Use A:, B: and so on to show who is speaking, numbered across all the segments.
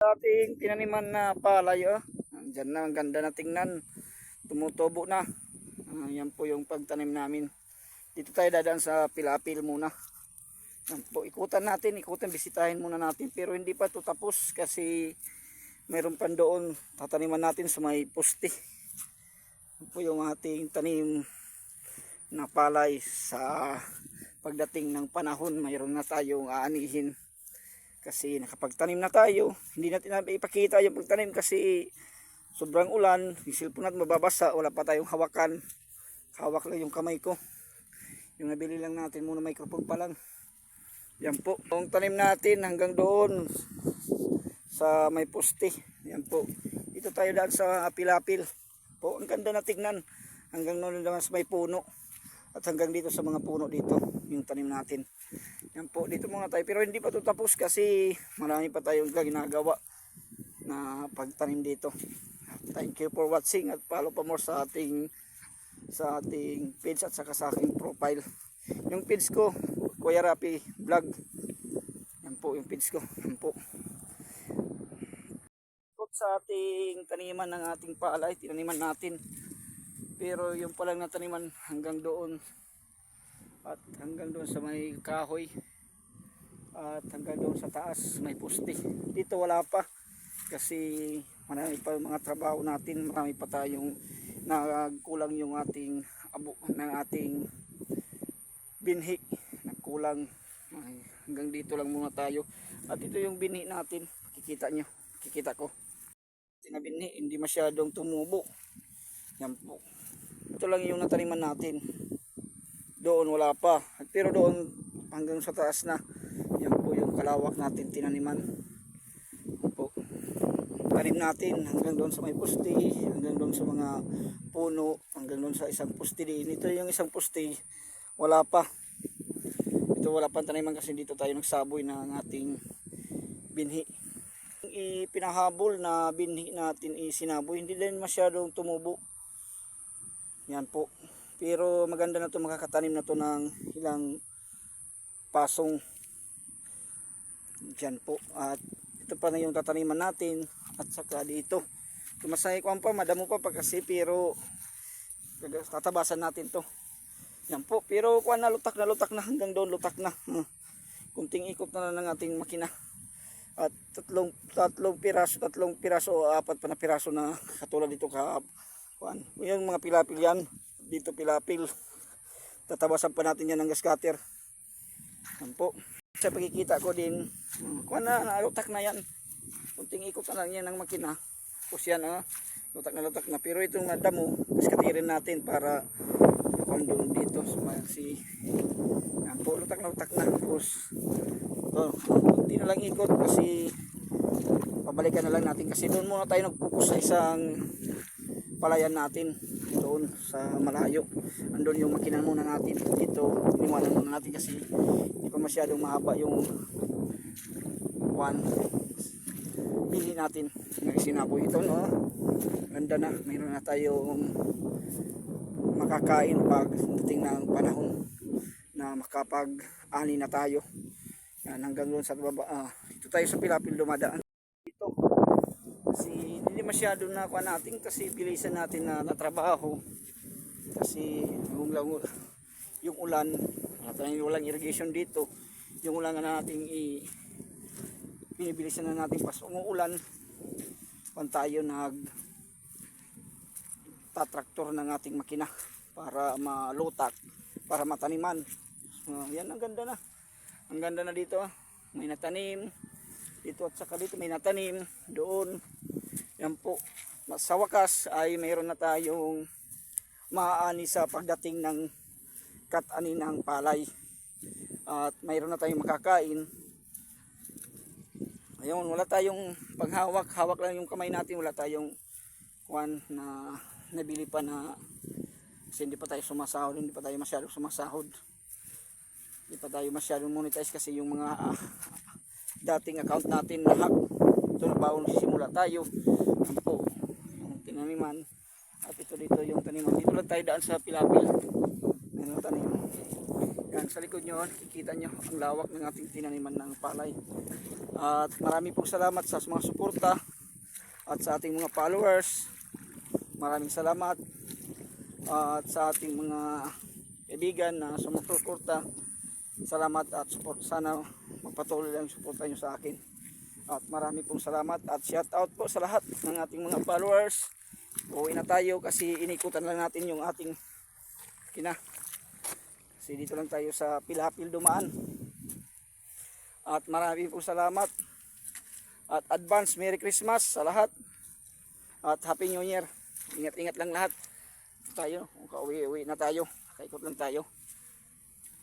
A: Ating tinaniman na palay, Diyan na, ang ganda na tingnan. Tumutubo na. Yan po yung pagtanim namin. Dito tayo dadaan sa pilapil muna. Yan po, ikutan, bisitahin muna natin. Pero hindi pa ito tapos kasi mayroon pa doon. Tataniman natin sa may poste. Yan po yung ating tanim na palay. Sa pagdating ng panahon, mayroon na tayong aanihin. Kasi nakapagtanim na tayo, hindi natin ipakita yung pagtanim kasi sobrang ulan, yung cellphone natin mababasa, wala pa tayong hawakan. Hawak lang yung kamay ko. Yung nabili lang natin muna, microphone pa lang. Yan po, yung tanim natin hanggang doon sa may poste. Yan po, dito tayo daan sa pilapil. Po, ang ganda na tignan. Hanggang doon naman sa may puno. At hanggang dito sa mga puno dito, yung tanim natin. Yan po, dito muna tayo. Pero hindi pa ito tapos kasi marami pa tayong ginagawa na pagtanim dito. Thank you for watching at follow pa more sa ating page at saka sa aking profile. Yung page ko, Kuya Rapi Vlog. Yan po yung page ko. Yan po. Sa ating taniman ng ating palay, tinaniman natin. Pero yung palang nataniman hanggang doon at hanggang doon sa may kahoy at hanggang doon sa taas may poste. Dito wala pa kasi marami pa mga trabaho natin, marami pa tayong nagkulang yung ating ng ating binhi, nagkulang. Hanggang dito lang muna tayo. At ito yung binhi natin, kikita ko. Binhi, hindi masyadong tumubo. Yan po. Ito lang yung nataniman natin. Doon wala pa. Pero doon hanggang sa taas na. Yan po yung kalawak natin tinaniman. Yan po. Tanim natin hanggang doon sa may poste, hanggang doon sa mga puno, hanggang doon sa isang poste din. Ito yung isang poste, wala pa. Ito wala pa taniman kasi dito tayo nagsaboy ng ating binhi. Ipinahabol na binhi natin isinaboy, hindi din masyadong tumubo. Yan po. Pero maganda na to, makakatanim na to ng ilang pasong. Diyan po. At ito pa na yung tataniman natin. At saka dito. Tumasay ko pa, madamo pa kasi pero tatabasan natin to. Yan po. Pero kuha na lutak na hanggang doon lutak na. Kunting ikot na lang ng ating makina. At tatlong piraso o apat pa na piraso na katulad dito yung mga pilapil yan. Dito pilapil. Tatabasan pa natin yan ng gas cutter. Yan po. Sa pagkikita ko din, kuha na, lutak na yan. Kunting ikot na lang yan ng makina. Tapos yan, lutak na. Pero itong damo, gas cutterin natin para doon dito. Yan po, lutak na. Tapos, hindi na lang ikot kasi pabalikan na lang natin. Kasi doon muna tayo nagpukus sa isang palayan natin doon sa malayo. Andun yung makina muna natin. Dito, iniwanan muna natin kasi hindi pa masyadong mahaba yung bili natin ng sinaboy. Ito, ganda na. Mayroon na tayong makakain pag dating ng panahon na makapag-ani na tayo. Yan, hanggang doon sa baba. Ito tayo sa pilapil dumadaan. Ito. Kasi hindi masyado na kuha natin kasi bilisan natin na trabaho. Kasi yung ulan, walang irrigation dito. Yung ulan na natin binibilisan na natin pas umuulan. Kung tayo tatraktor ng ating makina para malutak, para mataniman. Yan, ang ganda na. Ang ganda na dito. May natanim dito at saka dito may natanim doon. Yan po. Sa wakas ay mayroon na tayong maaani sa pagdating ng kat-ani ng palay. At mayroon na tayong makakain. Ayun, wala tayong paghawak. Hawak lang yung kamay natin. Wala tayong na nabili pa na kasi hindi pa tayo sumasahod. Hindi pa tayo masyadong sumasahod. Hindi pa tayo masyadong monetize kasi yung mga dating account natin na-hack. Ito na bago simula tayo. Yan po, yung tinaniman. At ito dito yung taniman. Dito lang tayo daan sa pilapil. Yan yung taniman. Yan, sa likod nyo, kikita nyo ang lawak ng ating tinaniman ng palay. At marami pong salamat sa mga suporta at sa ating mga followers. Maraming salamat. At sa ating mga kaibigan na sumusuporta, salamat at support. Sana magpatuloy lang suporta nyo sa akin. At marami pong salamat at shout out po sa lahat ng ating mga followers. Uwi na tayo kasi inikutan lang natin yung ating kasi dito lang tayo sa Pilapil dumaan. At marami pong salamat at advance Merry Christmas sa lahat at Happy New Year. Ingat-ingat lang lahat tayo. Uwi na tayo, kaikot lang tayo.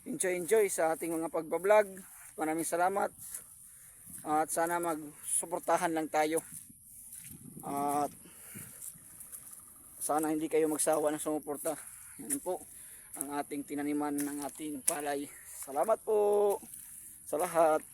A: Enjoy sa ating mga pagbablog. Maraming salamat at sana magsuportahan lang tayo at sana hindi kayo magsawa ng sumuporta. Yan po ang ating tinaniman ng ating palay. Salamat po sa lahat.